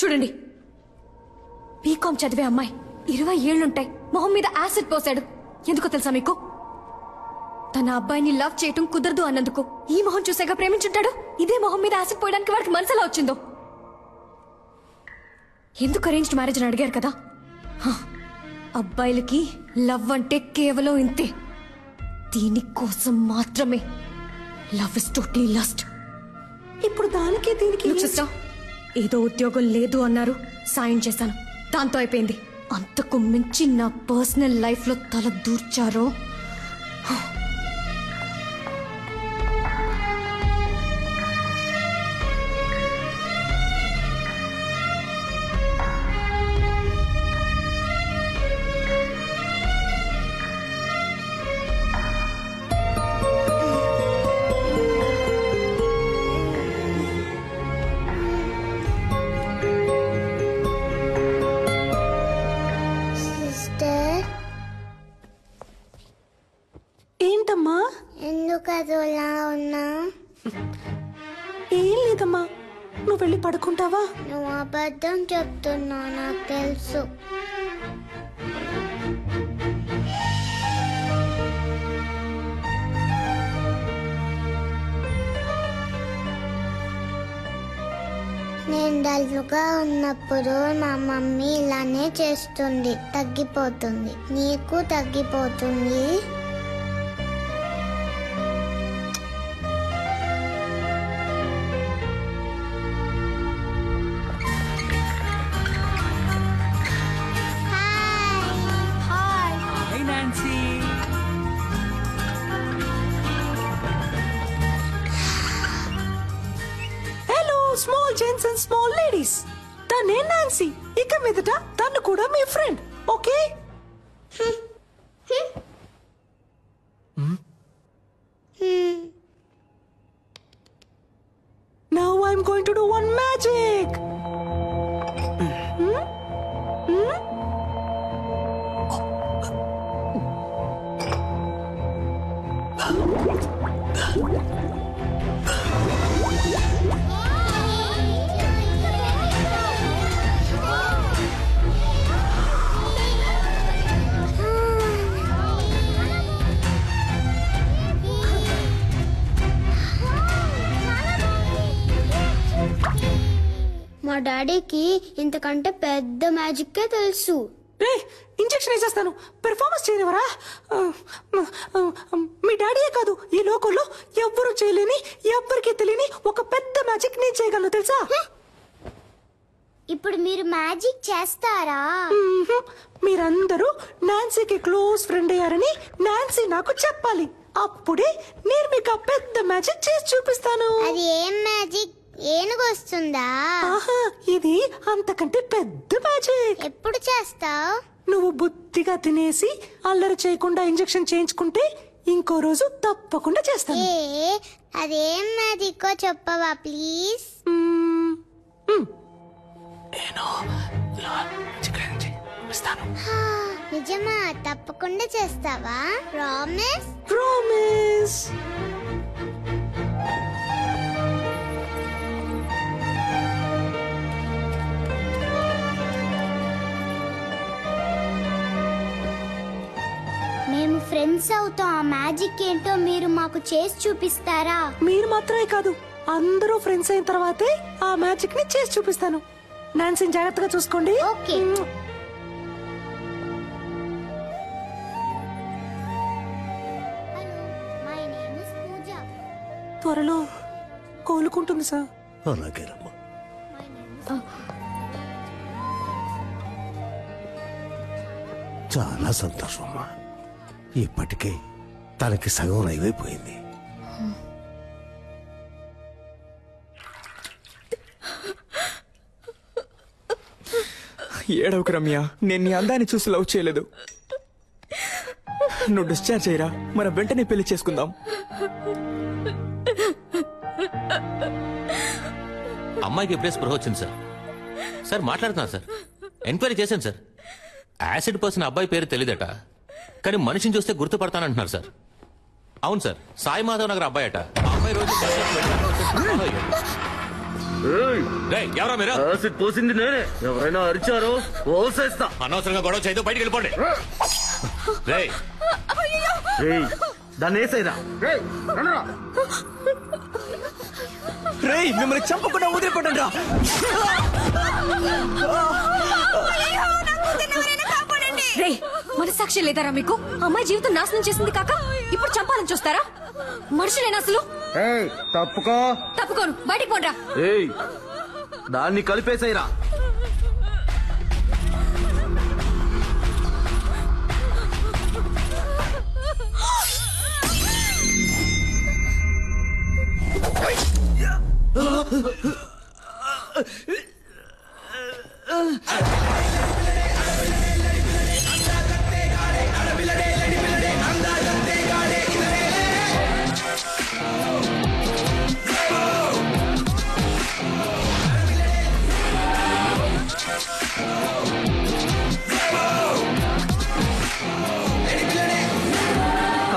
చూడండి, బీకాం చదివే అమ్మాయి 20 ఏళ్లుంటాయి, మొహం మీద యాసిడ్ పోసాడు. ఎందుకో తెలుసా మీకు? తన అబ్బాయిని లవ్ చేయటం కుదరదు అన్నందుకు. ఈ మొహం చూసాక ప్రేమించుంటాడు. ఇదే మొహం మీద యాసిడ్ పోయడానికి వాడికి మనసులా వచ్చిందో. ఎందుకు అరేంజ్డ్ మ్యారేజ్ అని అడిగారు కదా? అబ్బాయిలకి లవ్ అంటే కేవలం ఇంతే. దీనికోసం మాత్రమే. Love is totally lust. ఇప్పుడు దానికి దీనికి సిస్టర్, ఏదో ఉద్యోగం లేదు అన్నారు, సాయం చేశాను, దాంతో అయిపోయింది. అంతకు మించి నా పర్సనల్ లైఫ్ లో తల దూర్చారో. ఏంటమ్మా? ఎందుకు అదోలా ఉన్నా? ఏం లేదమ్మా, నువ్వు వెళ్ళి పడుకుంటావా? నువ్వు అబద్ధం చెప్తున్నావు, నాకు తెలుసు. నేను డల్గా ఉన్నప్పుడు మా మమ్మీ ఇలానే చేస్తుంది. తగ్గిపోతుంది, నీకు తగ్గిపోతుంది. Small gents and small ladies, తనే నాన్సీ. ఇక మీదట తను కూడా మీ friend, okay? Now I'm going to do one magic. మా డాడీకి ఇంతకంటే పెద్ద మ్యాజిక్కే తెలుసు. ఇంజెక్షన్ వేసేస్తాను, పెర్ఫార్మెన్స్ చేయనివరా? మీ డాడీయే కాదు, ఈ లోకంలో ఎవ్వరూ చేయలేని, ఎవ్వరికీ తెలియని ఒక పెద్ద మ్యాజిక్ నేను చేయగలను, తెలుసా? ఇప్పుడు మీరు మ్యాజిక్ చేస్తారా? మీరందరూ నాన్సీకి క్లోజ్ ఫ్రెండ్ అయ్యారని నాన్సీ నాకు చెప్పాలి. అప్పుడే నేను మీకు ఆ పెద్ద మ్యాజిక్ చేసి చూపిస్తాను. అది ఏం మ్యాజిక్? ఏనుగు వస్తుందా? ఇది అంతకంటే పెద్ద మ్యాజిక్. ఎప్పుడు చేస్తావు? నువ్వు బుద్ధిగా తినేసి అల్లరి చేయకుండా ఇంజెక్షన్ చేయించుకుంటే ఇంకో రోజు తప్పకుండా చేస్తాను. అదేం మ్యాజిక్ చెప్పవా ప్లీజ్? నిజమా? తప్పకుండా చేస్తావా? ప్రామిస్? ప్రామిస్. మేము ఫ్రెండ్స్ అవుతాం. ఆ మ్యాజిక్ ఏంటో మీరు మాకు చేసి చూపిస్తారా? మీరు మాత్రమే కాదు, అందరూ ఫ్రెండ్స్ అయిన తర్వాతే ఆ మ్యాజిక్ ని చేసి చూపిస్తాను. నాన్సీని జాగ్రత్తగా చూసుకోండి. ఓకే. త్వరలో కోలుకుంటుంది సార్. అలాగేనమ్మా. చాలా సంతోషం అమ్మా. ఇప్పటికే తనకి సగం అయిపోయింది. ఏడవకు రమ్య, నేను నీ అందాన్ని చూసి లవ్ చేయలేదు. నువ్వు డిశ్చార్జ్ అయ్యరా, మన వెంటనే పెళ్లి చేసుకుందాం. అమ్మాయికి ఎప్పుడే స్పృహ వచ్చింది సార్. సార్ మాట్లాడుతున్నా సార్, ఎంక్వైరీ చేశాను సార్. యాసిడ్ పర్సన్ అబ్బాయి పేరు తెలియదట, కానీ మనిషిని చూస్తే గుర్తుపడతానంటున్నారు సార్. అవును సార్, సాయి మాధవ్ నగర్ అబ్బాయి అట. అమ్మాయి రోజు ఎవరా మీరు? యాసిడ్ పోసింది నేనే. ఎవరైనా అరిచారో పోసేస్తా. అనవసరంగా గొడవ చేయదు, బయటికి వెళ్ళిపోండి. దాన్ని వేసేదా? రేయ్ మిమ్మల్ని చంపకుండా వదిలిపెట్టండి రా. రే మనసాక్షి లేదారా మీకు? అమ్మాయి జీవితం నాశనం చేసింది కాక ఇప్పుడు చంపాలని చూస్తారా? మనుషులేనా అసలు? తప్పుకో. తప్పుకోను, బయటికి పోండ్రా. దాన్ని కలిపేసేయరా.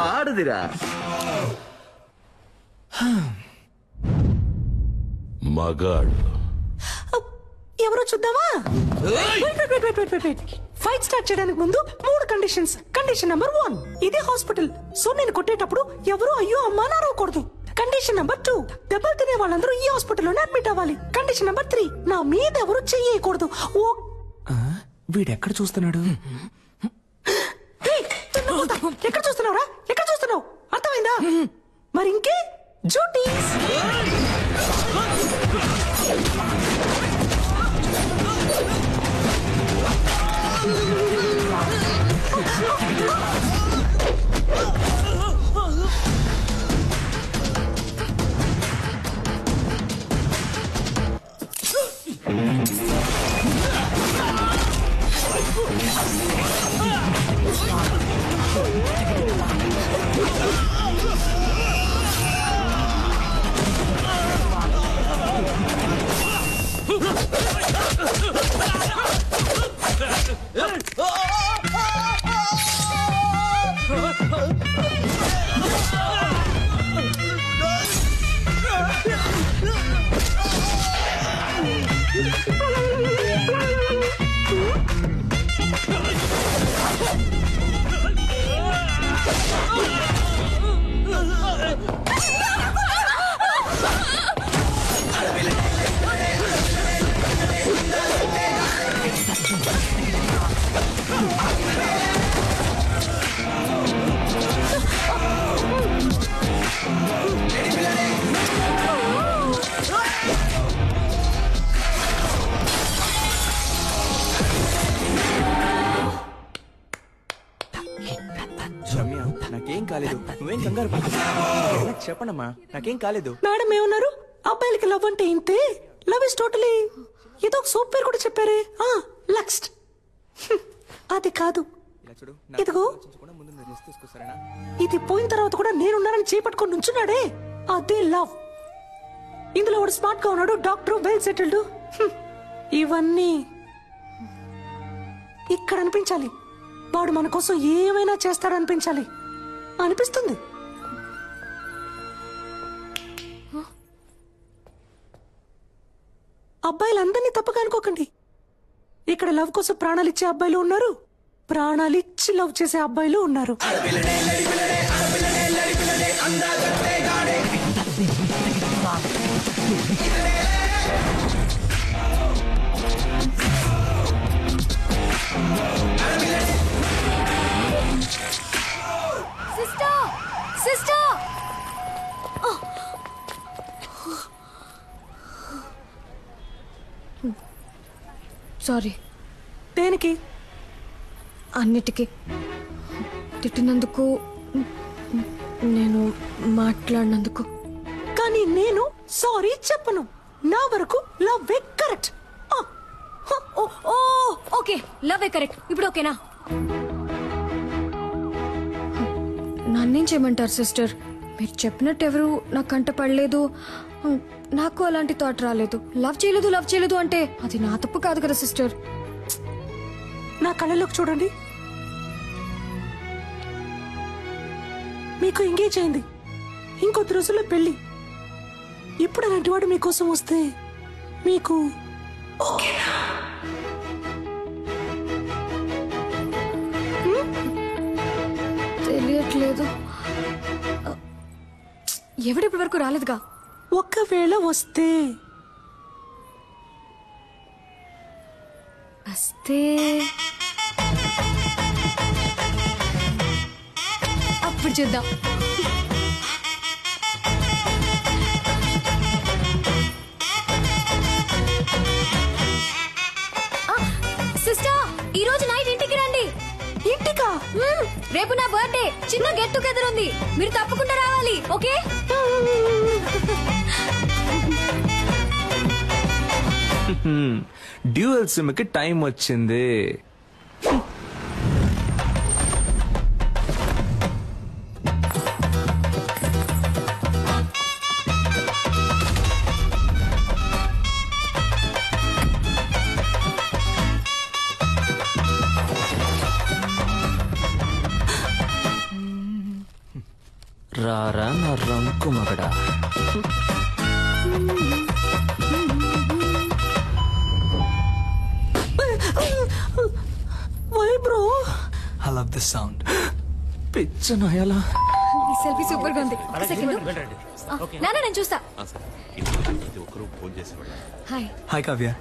ఆడదిరా. మగాడు ఎవరో చూద్దామా? ఫైట్ స్టార్ట్ చేయడానికి ముందు 3 కండిషన్స్. కండిషన్ నెంబర్ 1, ఇదే హాస్పిటల్, సో నేను కొట్టేటప్పుడు ఎవరు అయ్యో అమ్మా అని అరవకూడదు. కండిషన్ నెంబర్ 2, దెబ్బలు తినే వాళ్ళందరూ ఈ హాస్పిటల్లోనే అడ్మిట్ అవ్వాలి. కండిషన్ నెంబర్ 3, నా మీద ఎవరు చెయ్యకూడదు. వీడెక్కడ చూస్తున్నాడు? ఎక్కడ చూస్తున్నావురా? ఎక్కడ చూస్తున్నావు? అర్థమైందా? మరి ఇంకే జూటీస్. నాకేం కాలేదు, నువ్వేం కంగారు పడకు. చెప్పండమ్మా, నాకేం కాలేదు. మేడం ఏమన్నారు? అబ్బాయిలకి లవ్ అంటే ఇంతే, లవ్ ఇస్ టోటలీ. ఏదో ఒక సోప్ పేరు కూడా చెప్పారే, లక్స్ట్. అది కాదు, ఇదిగో ఇది పోయిన తర్వాత కూడా నేనున్నానని చేపట్టుకొని నుంచున్నాడే, అదే లవ్. ఇందులో వాడు స్మార్ట్ గా ఉన్నాడు, డాక్టర్, వెల్ సెటిల్డ్. ఇవన్నీ ఇక్కడ అనిపించాలి. వాడు మన కోసం ఏమైనా చేస్తాడు అనిపించాలి. అనిపిస్తుంది. అబ్బాయిలందరినీ తప్పుగా అనుకోకండి. ఇక్కడ లవ్ కోసం ప్రాణాలు ఇచ్చే అబ్బాయిలు ఉన్నారు, ప్రాణాలు ఇచ్చి లవ్ చేసే అబ్బాయిలు ఉన్నారు. Sister, sister. సారీ. దేనికి? అన్నిటికీ. తిట్టినందుకు, నేను మాట్లాడినందుకు. కానీ నేను సారీ చెప్పను. నా వరకు love correct. Okay, love correct. ఇప్పుడు ఓకేనా? నన్నేం చేయమంటారు సిస్టర్? మీరు చెప్పినట్టు ఎవరు నా కంట పడలేదు, నాకు అలాంటి థాట్ రాలేదు. లవ్ చేయలేదు అంటే అది నా తప్పు కాదు కదా సిస్టర్. నా కళ్ళలోకి చూడండి. మీకు ఎంగేజ్ అయింది, ఇంకొద్ది రోజుల్లో పెళ్లి. ఇప్పుడు అలాంటి వాడు మీకోసం వస్తే మీకు ఓకేనా? తెలియట్లేదు. ఎవడిప్పటి వరకు రాలేదుగా. ఒకవేళ వస్తే అప్పుడు చూద్దాం. సిస్టర్, ఈ రోజు నైట్ ఇంటికి రండి. ఇంటికా? రేపు నా బర్త్డే. చిన్న గెట్ టుగెదర్ ఉంది, మీరు తప్పకుండా రావాలి. ఓకే? డ్యూయల్ సిమ్ కి టైం వచ్చింది. రారా నా రంకు మగడా. Why bro? I love this sound. పిచ్చ నాయాలా. ఈ సెల్ఫీ సూపర్ గా ఉంది. ఒక సెకండ్. నాన్న నేను చూస్తా. Hi. Hi Kavya.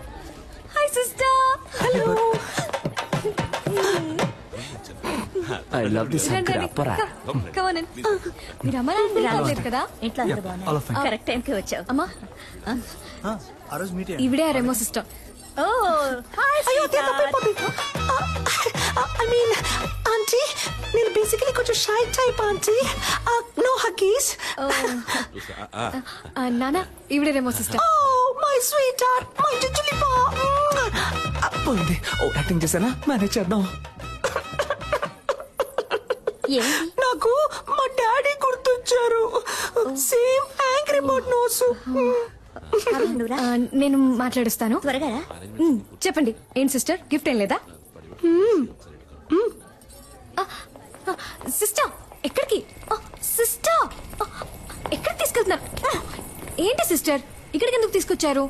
Hi sister. Hello. I love this sound. అప్పరా. Come on in. మీరు అమ్మ నాన్న రాలేదు కదా? ఇంట్లో అందరూ బాగున్నారు. all of fine. కరెక్ట్ టైంకి వచ్చావు. అమ్మా ఆ రోజు మీట్ ఇవిడే రెమో సిస్టర్. ఓ హాయ్ అయ్యో తప్పైపోయింది. ఐ మీన్ ఆంటీ, నేను బేసికలీ కొంచెం shy type aunty. No huggies. నాన్న ఇవిడే Remo sister. Oh my sweet heart, my జింజలిపా. పోయింది. ఓ యాక్టింగ్ చేశానా? మేనేజ్ చేద్దాం. నాకు మా డాడీ గుర్తొచ్చారు. Same angry bird nose. నేను మాట్లాడుస్తాను. త్వరగా చెప్పండి. ఏం సిస్టర్, గిఫ్ట్ ఏం లేదా? సిస్టర్ ఎక్కడికి? సిస్టర్ ఎక్కడికి తీసుకెళ్తున్నారు? ఏంటి సిస్టర్, ఇక్కడికి ఎందుకు తీసుకొచ్చారు?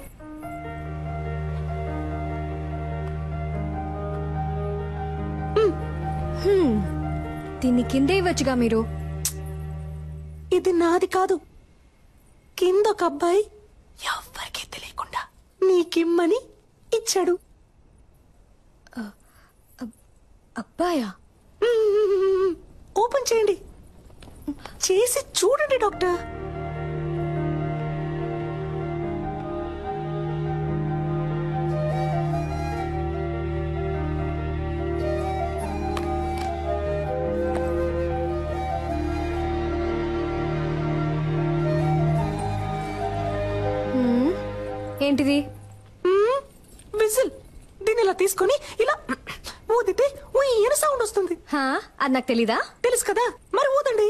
దీన్ని కిందే ఇవ్వచ్చుగా మీరు. ఇది నాది కాదు. కింద ఒక అబ్బాయి ఎవ్వరికీ తెలియకుండా నీకిమ్మని ఇచ్చాడు. అబ్బాయా? ఓపెన్ చేయండి. చేసి చూడండి డాక్టర్. ఏంటిది? విజిల్. దీన్ని ఇలా తీసుకొని ఇలా ఊదితే ఈయన సౌండ్ వస్తుంది. అది నాకు తెలీదా? తెలుసు కదా, మరి ఊదండి.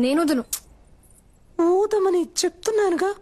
నేను వదును. ఊదమని చెప్తున్నానుగా.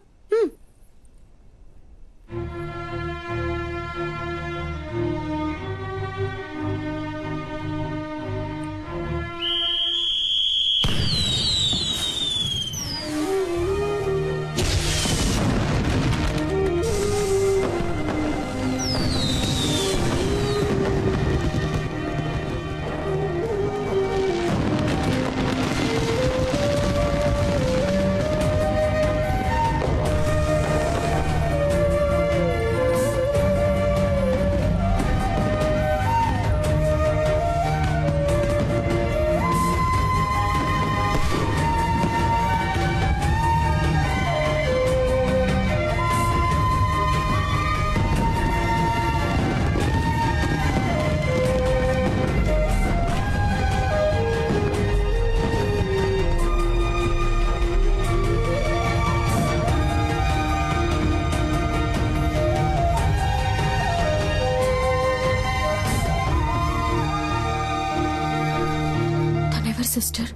సిస్టర్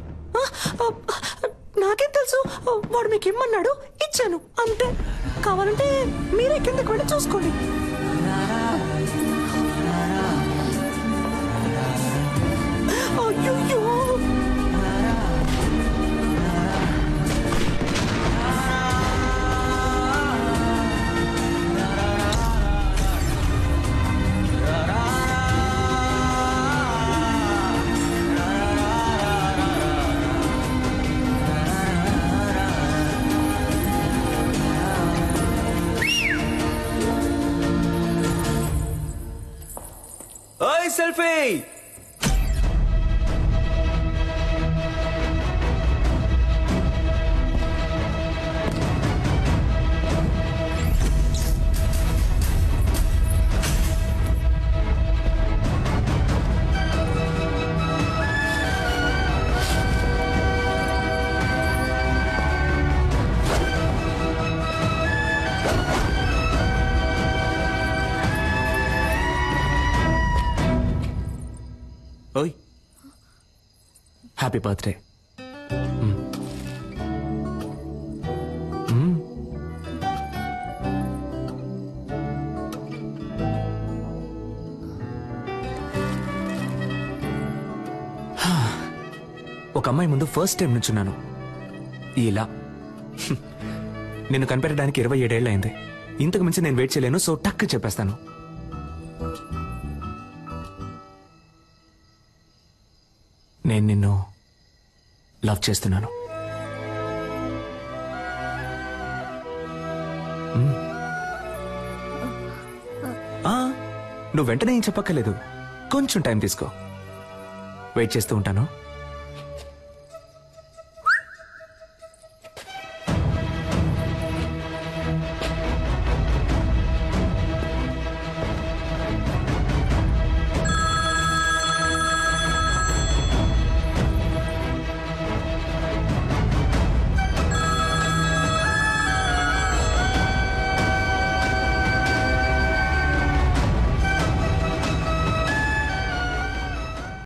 నాకేం తెలుసు. వాడు మీకు ఇమ్మన్నాడు, ఇచ్చాను అంతే. కావాలంటే మీరే కిందకి వెళ్ళి చూసుకోండి. అయ్యో సెల్ఫీ. ఓయ్ హ్యాపీ బర్త్డే. ఒక అమ్మాయి ముందు ఫస్ట్ టైం నుంచున్నాను ఇలా. నిన్ను కనిపెట్టడానికి 27 ఏళ్ళు అయింది. ఇంతకు మించి నేను వెయిట్ చేయలేను. సో టక్ చెప్పేస్తాను. నేను నిన్ను లవ్ చేస్తున్నాను. నువ్వు వెంటనే ఏం చెప్పక్కర్లేదు. కొంచెం టైం తీసుకో. వెయిట్ చేస్తూ ఉంటాను.